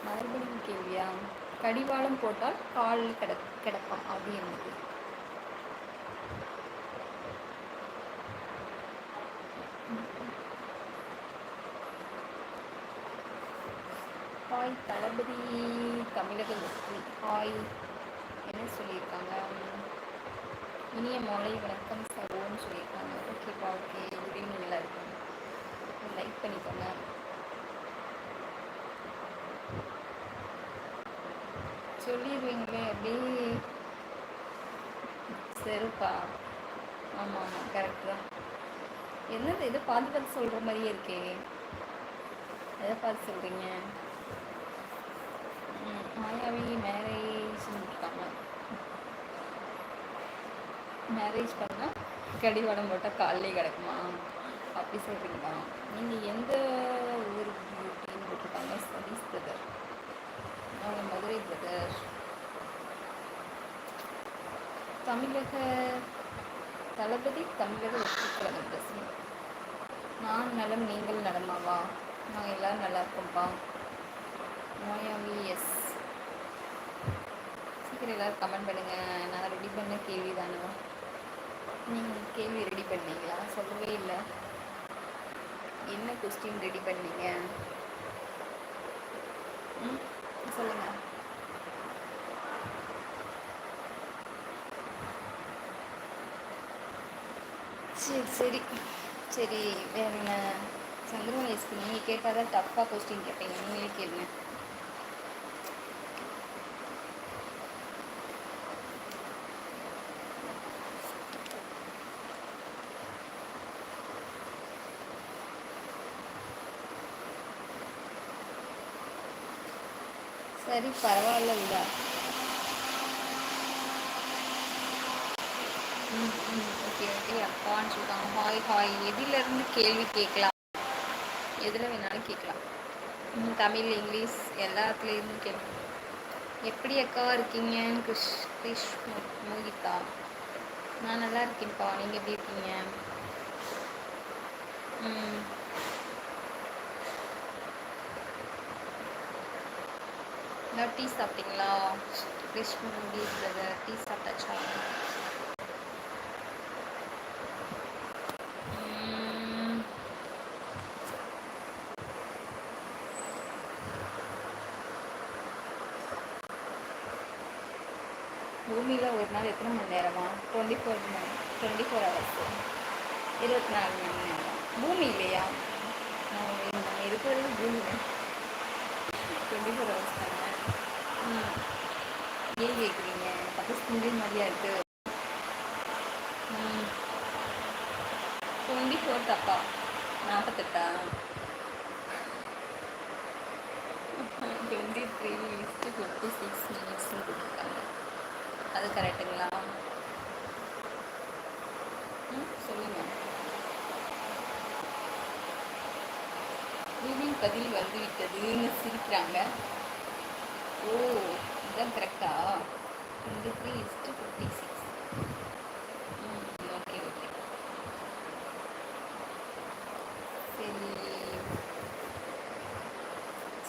மறுபடியும் கேள்வியா? கடிவாளம் போட்டால் கால் கிடப்பான், அது என்னது? ஹாய் தளபதி தமிழக வெற்றி. ஹாய், என்ன சொல்லியிருக்காங்க? இனிய மாலை வணக்கம் சகோன்னு சொல்லியிருக்காங்க. ஓகேப்பா, ஓகே. குட் ஈவினிங் எல்லாருக்கும். லைக் பண்ணிக்கோங்க. சொல்லிடுவீங்களே அப்படியே. சரிப்பா. ஆமாம் ஆமாம், கரெக்டு தான். என்னது எதை பார்த்து பார்த்து சொல்கிற மாதிரியே இருக்கே. எதை பார்த்து சொல்கிறீங்க? மாயாவி மேரேஜ் இருக்காங்க. மேரேஜ் பண்ணால் கடிவாளம் போட்டால் காலையே கிடக்குமா? அப்படி சொல்கிறீங்களா? நீங்கள் எந்த ஊர் பியூட்டின்னு போட்டிருக்காங்க? சதீஷ் பிரதர். அவங்க மதுரை பிரதர். தமிழக தளபதி தமிழக வெற்றிக்கிழமை பிரச்சனை. நான் நலம், நீங்கள் நலமாவா? நாங்கள் எல்லோரும் நல்லா இருக்கோம்ப்பா. மாயாவி எஸ். சீக்கிரம் எல்லோரும் கமெண்ட் பண்ணுங்கள். நான் ரெடி பண்ண கேள்வி தானே. நீங்கள் கேள்வி ரெடி பண்ணீங்களா? சொல்லவே இல்லை. என்ன கொஸ்டின் ரெடி பண்ணீங்க? சொல்லுங்கள். சரி சரி சரி, வேற என்ன? சந்திரன் வயசுக்கு நீங்கள் கேட்டால் தான் டஃப்பாக கொஸ்டின் கேட்பீங்க. நீங்களே கேளுங்க. சரி, பரவாயில்ல விடா. ஓகே ஓகே, அப்பான்னு சொல்லிட்டாங்க. Hi hi. எதிலேருந்து கேள்வி கேட்கலாம்? எதில் வேணாலும் கேட்கலாம். தமிழ், இங்கிலீஷ் எல்லாத்துலேருந்து கேட்கலாம். எப்படி அக்கா இருக்கீங்க? கிரிஷ் மோகிதா. நான் நல்லா இருக்கேன்ப்பா. நீங்கள் எப்படி இருக்கீங்க? டீ சாப்பிட்டீங்களா? கிரிஷ் மோகி பிரதர், டீ சாப்பிட்டாச்சா? பூமியில் ஒரு நாள் எத்தனை மணி நேரமா? 24 ஹவர்ஸ். 24 மணி நேரம். பூமி இல்லையா? நம்ம இருக்கிறது பூமி 24 ஹவர்ஸ் தானே. ஏன் கேட்குறீங்க? அப்போ ஸ்கிண்டின் மாதிரியா இருக்குது. 24 தப்பா? 48ஆ? 23:56 மினிட்ஸ்னு கொடுத்துருக்காங்க. அது கரெக்டுங்களா? சொல்லுங்கள். பூமியின் பதில் வந்துவிட்டதுன்னு சிரிக்கிறாங்க. ஓ, இதுதான் கரெக்டா? 23:56. Okay okay.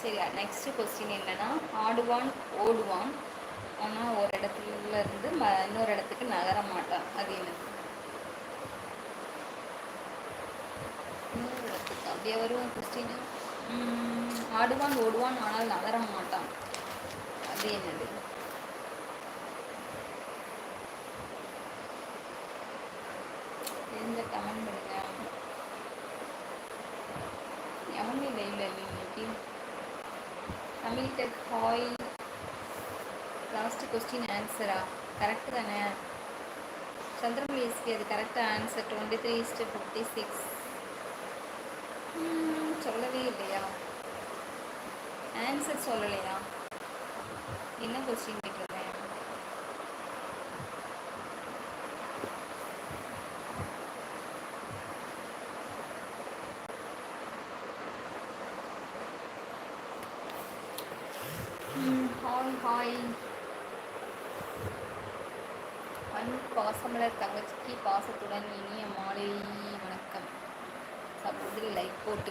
சரி, நெக்ஸ்ட்டு கொஸ்டின் என்னென்னா, ஆடுவான் ஓடுவான் ஆனால் ஒரு இடத்துல இருந்து இன்னொரு இடத்துக்கு நகர மாட்டான், அது என்னது? இன்னொரு இடத்துக்கு அப்படியே வரும் கொஸ்டின். ஆடுவான் ஓடுவான் ஆனால் நகர மாட்டான், அது என்னது? எந்த கமெண்ட் பண்ணுங்க. எவனே லைவ்ல இன்னைக்கு? Tamil tech hi. Last question ஆன்சரா? கரெக்டு தானே? சந்திரமொழி எஸ்பி, அது கரெக்டாக ஆன்சர். 23:56. சொல்லவே இல்லையா? ஆன்சர் சொல்லலையா? என்ன கொஸ்டின் கேட்குறேன்? Hi hi. பாசமலர் தங்கச்சிக்கு பாசத்துடன் இனிய மாலை வணக்கம். சகோதரி லைக் போட்டு